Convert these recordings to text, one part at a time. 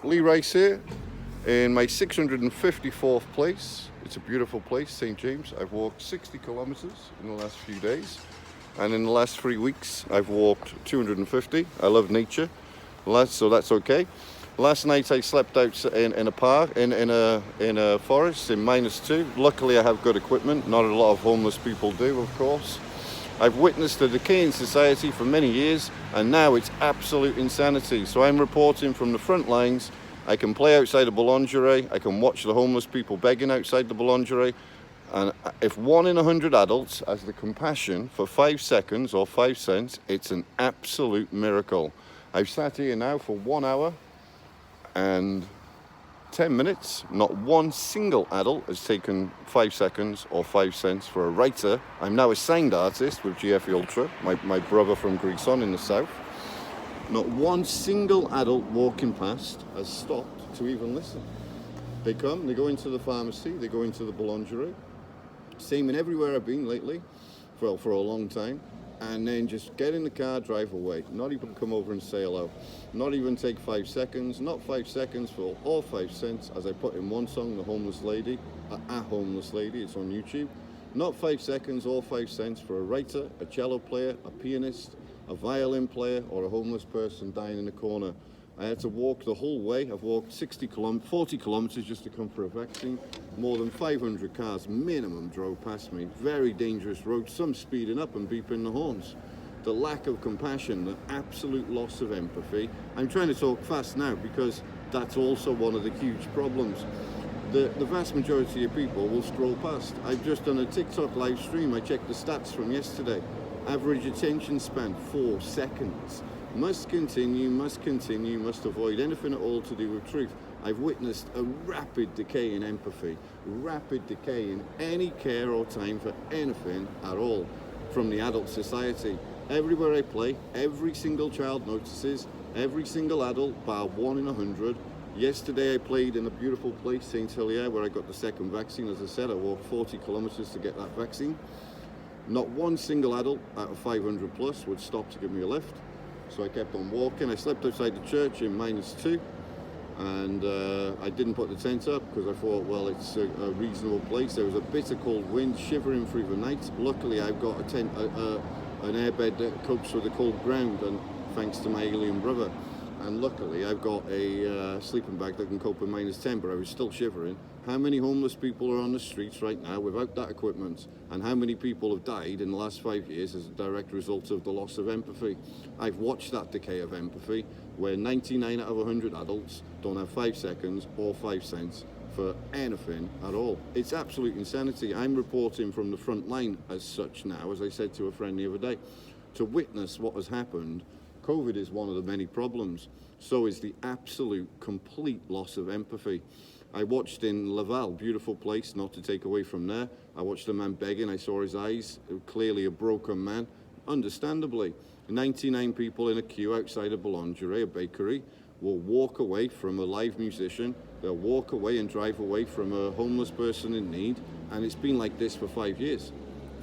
Lee Rice here in my 654th place. It's a beautiful place, St. James. I've walked 60 kilometers in the last few days, and in the last 3 weeks I've walked 250. I love nature, so that's okay. Last night I slept out in a park, in a forest in -2. Luckily I have good equipment. Not a lot of homeless people do, of course. I've witnessed the decay in society for many years, and now it's absolute insanity. So I'm reporting from the front lines. I can play outside the boulangerie. I can watch the homeless people begging outside the boulangerie. And if 1 in 100 adults has the compassion for 5 seconds or 5 cents, it's an absolute miracle. I've sat here now for 1 hour and 10 minutes. Not one single adult has taken 5 seconds or 5 cents for a writer. I'm now a signed artist with GFE Ultra, my brother from Greece on in the south. Not one single adult walking past has stopped to even listen. They come, they go into the pharmacy, they go into the boulangerie. Same in everywhere I've been lately, for a long time. And then just get in the car, drive away. Not even come over and say hello. Not even take 5 seconds, not 5 seconds for all 5 cents, as I put in one song, The Homeless Lady, A Homeless Lady, it's on YouTube. Not 5 seconds or 5 cents for a writer, a cello player, a pianist, a violin player, or a homeless person dying in a corner. I had to walk the whole way. I've walked 40 kilometers just to come for a vaccine. More than 500 cars minimum drove past me. Very dangerous roads, some speeding up and beeping the horns. The lack of compassion, the absolute loss of empathy. I'm trying to talk fast now because that's also one of the huge problems. The vast majority of people will scroll past. I've just done a TikTok live stream. I checked the stats from yesterday. Average attention span, 4 seconds. Must continue, must avoid anything at all to do with truth. I've witnessed a rapid decay in empathy, rapid decay in any care or time for anything at all from the adult society. Everywhere I play, every single child notices, every single adult, bar 1 in 100. Yesterday I played in a beautiful place, St. Helier, where I got the second vaccine. As I said, I walked 40 kilometers to get that vaccine. Not one single adult out of 500 plus would stop to give me a lift. So I kept on walking. I slept outside the church in -2, and I didn't put the tent up because I thought, well, it's a reasonable place. There was a bitter cold wind shivering through the night. Luckily, I've got a tent, an airbed that copes with the cold ground, and thanks to my alien brother. And luckily, I've got a sleeping bag that can cope with -10, but I was still shivering. How many homeless people are on the streets right now without that equipment? And how many people have died in the last 5 years as a direct result of the loss of empathy? I've watched that decay of empathy, where 99 out of 100 adults don't have 5 seconds or 5 cents for anything at all. It's absolute insanity. I'm reporting from the front line as such now, as I said to a friend the other day. To witness what has happened, COVID is one of the many problems. So is the absolute, complete loss of empathy. I watched in Laval, beautiful place, not to take away from there. I watched a man begging, I saw his eyes, clearly a broken man, understandably. 99 people in a queue outside a boulangerie, a bakery, will walk away from a live musician, they'll walk away and drive away from a homeless person in need, and it's been like this for 5 years.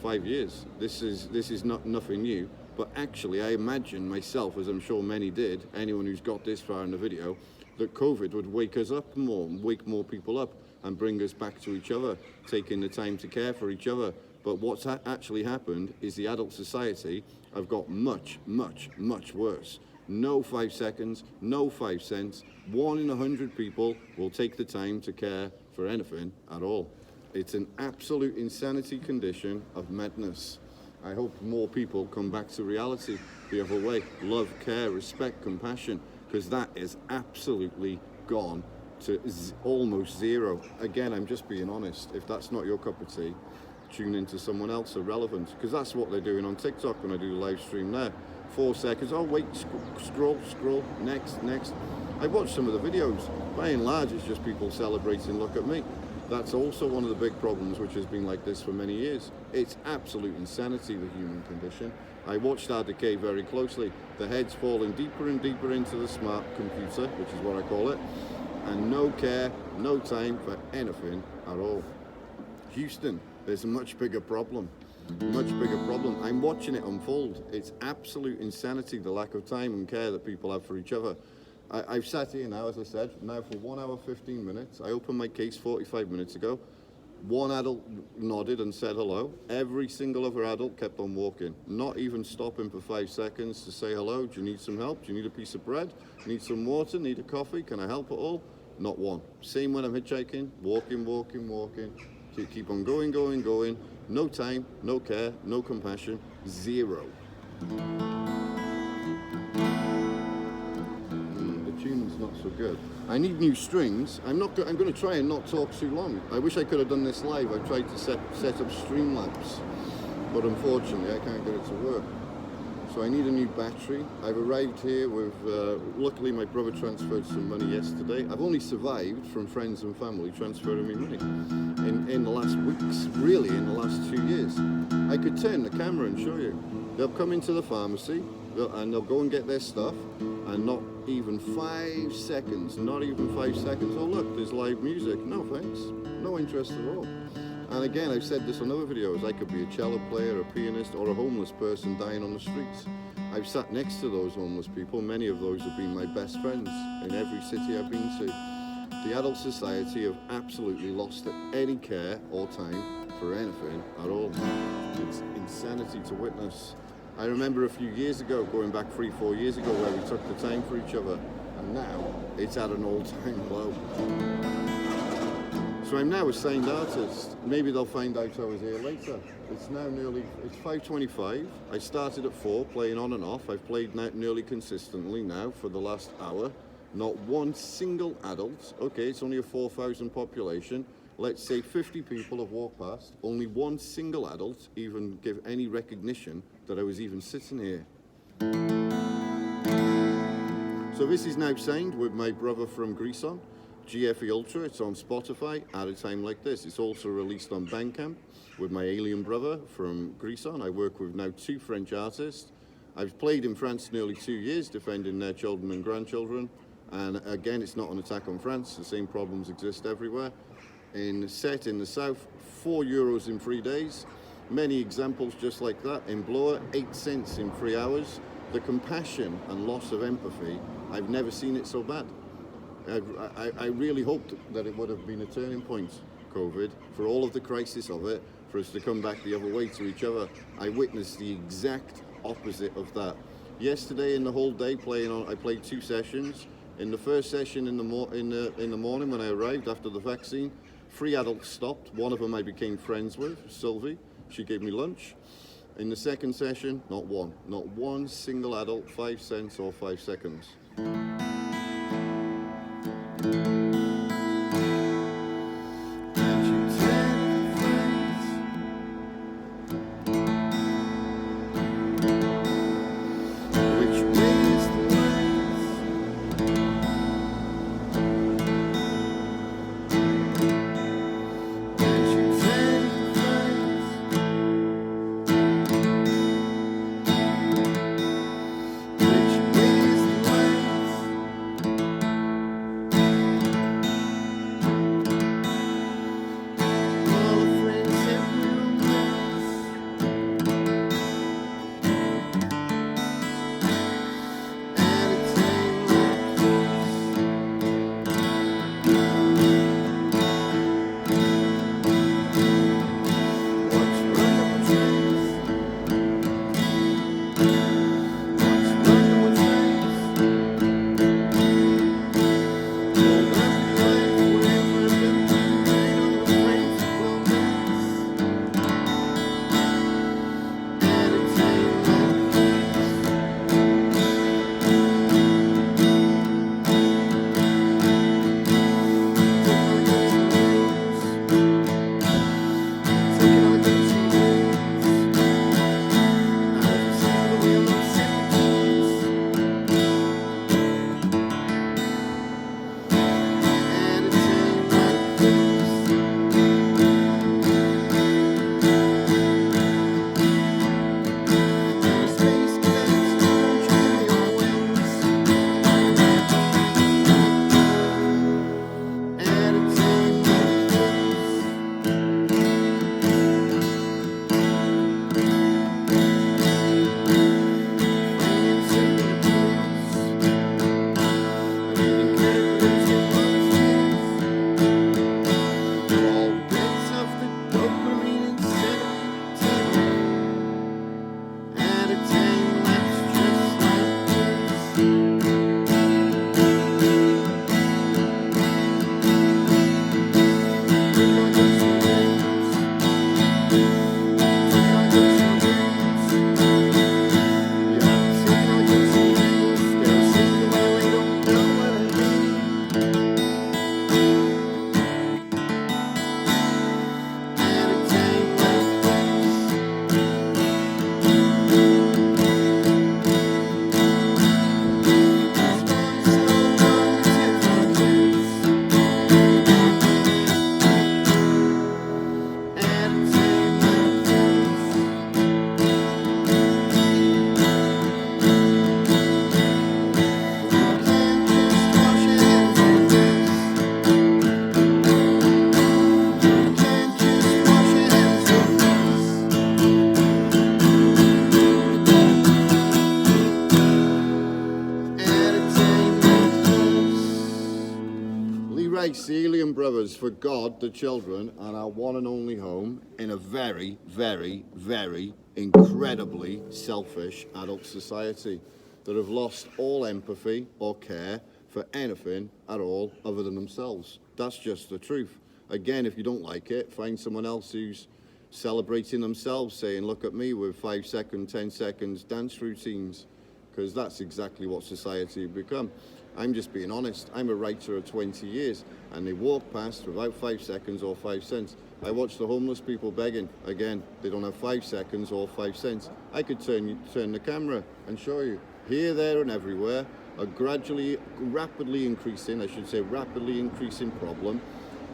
5 years. This is not nothing new, but actually I imagined myself, as I'm sure many did, anyone who's got this far in the video, that COVID would wake us up more, wake more people up and bring us back to each other, taking the time to care for each other. But what's actually happened is the adult society have got much, much, much worse. No 5 seconds, no 5 cents. 1 in 100 people will take the time to care for anything at all. It's an absolute insanity condition of madness. I hope more people come back to reality the other way. Love, care, respect, compassion. Because that is absolutely gone to almost zero. Again, I'm just being honest. If that's not your cup of tea, tune into someone else irrelevant. Because that's what they're doing on TikTok when I do the live stream there. 4 seconds, oh wait, scroll, next. I watched some of the videos. By and large, it's just people celebrating, look at me. That's also one of the big problems, which has been like this for many years. It's absolute insanity, the human condition. I watched our decay very closely. The head's falling deeper and deeper into the smart computer, which is what I call it, and no care, no time for anything at all. Houston, there's a much bigger problem. Much bigger problem. I'm watching it unfold. It's absolute insanity, the lack of time and care that people have for each other. I've sat here now, as I said, now for 1 hour 15 minutes. I opened my case 45 minutes ago. One adult nodded and said hello. Every single other adult kept on walking, not even stopping for 5 seconds to say hello. Do you need some help? Do you need a piece of bread? Need some water? Need a coffee? Can I help at all? Not one. Same when I'm hitchhiking, walking, walking, walking. Keep on going, going, going. No time, no care, no compassion, zero. The tune's not so good. I need new strings. I'm going to try and not talk too long. I wish I could have done this live. I tried to set up Streamlabs, but unfortunately I can't get it to work. So I need a new battery. I've arrived here with, luckily my brother transferred some money yesterday. I've only survived from friends and family transferring me money in the last weeks, really in the last 2 years. I could turn the camera and show you. They'll come into the pharmacy and they'll go and get their stuff, and not even 5 seconds, not even 5 seconds. Oh look, there's live music. No thanks, no interest at all. And again, I've said this on other videos, I could be a cello player, a pianist, or a homeless person dying on the streets. I've sat next to those homeless people. Many of those have been my best friends in every city I've been to. The adult society have absolutely lost any care or time for anything at all. It's insanity to witness. I remember a few years ago, going back 3-4 years ago, where we took the time for each other, and now it's at an all-time low. So I'm now a signed artist. Maybe they'll find out I was here later. It's now it's 5:25. I started at 4, playing on and off. I've played nearly consistently now for the last hour. Not one single adult. Okay, it's only a 4,000 population. Let's say 50 people have walked past. Only one single adult even give any recognition that I was even sitting here. So this is now signed with my brother from Greece on. GFE Ultra, it's on Spotify at a time like this. It's also released on Bandcamp with my alien brother from Greece on. I work with now 2 French artists. I've played in France nearly 2 years, defending their children and grandchildren. And again, it's not an attack on France. The same problems exist everywhere. Set in the south, €4 in 3 days. Many examples just like that. In Bloor, 8 cents in 3 hours. The compassion and loss of empathy, I've never seen it so bad. I really hoped that it would have been a turning point, COVID, for all of the crisis of it, for us to come back the other way to each other. I witnessed the exact opposite of that. Yesterday, in the whole day I played 2 sessions. In the first session in the morning when I arrived after the vaccine, 3 adults stopped. One of them I became friends with, Sylvie. She gave me lunch. In the second session, not one single adult, 5 cents or 5 seconds. race, the Alien Brothers, for God, the children, and our one and only home in a very, very, very incredibly selfish adult society that have lost all empathy or care for anything at all other than themselves. That's just the truth. Again, if you don't like it, find someone else who's celebrating themselves, saying, look at me with 5 second, 10 seconds dance routines, because that's exactly what society have become. I'm just being honest. I'm a writer of 20 years, and they walk past without 5 seconds or 5 cents. I watch the homeless people begging. Again, they don't have 5 seconds or 5 cents. I could turn the camera and show you. Here, there, and everywhere, a rapidly increasing problem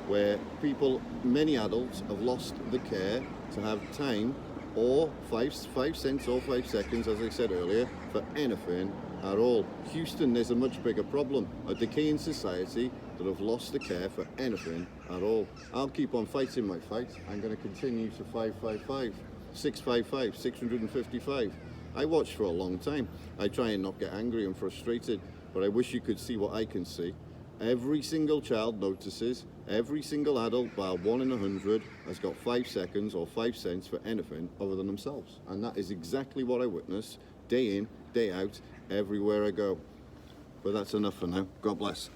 where people, many adults, have lost the care to have time or 5 cents or 5 seconds, as I said earlier, for anything at all. Houston, there's a much bigger problem, a decaying society that have lost the care for anything at all. I'll keep on fighting my fight. I'm going to continue to 555, 655, 655. I watch for a long time. I try and not get angry and frustrated, but I wish you could see what I can see. Every single child notices, every single adult, bar 1 in 100, has got 5 seconds or 5 cents for anything other than themselves. And that is exactly what I witness day in, day out, everywhere I go. But that's enough for now. God bless.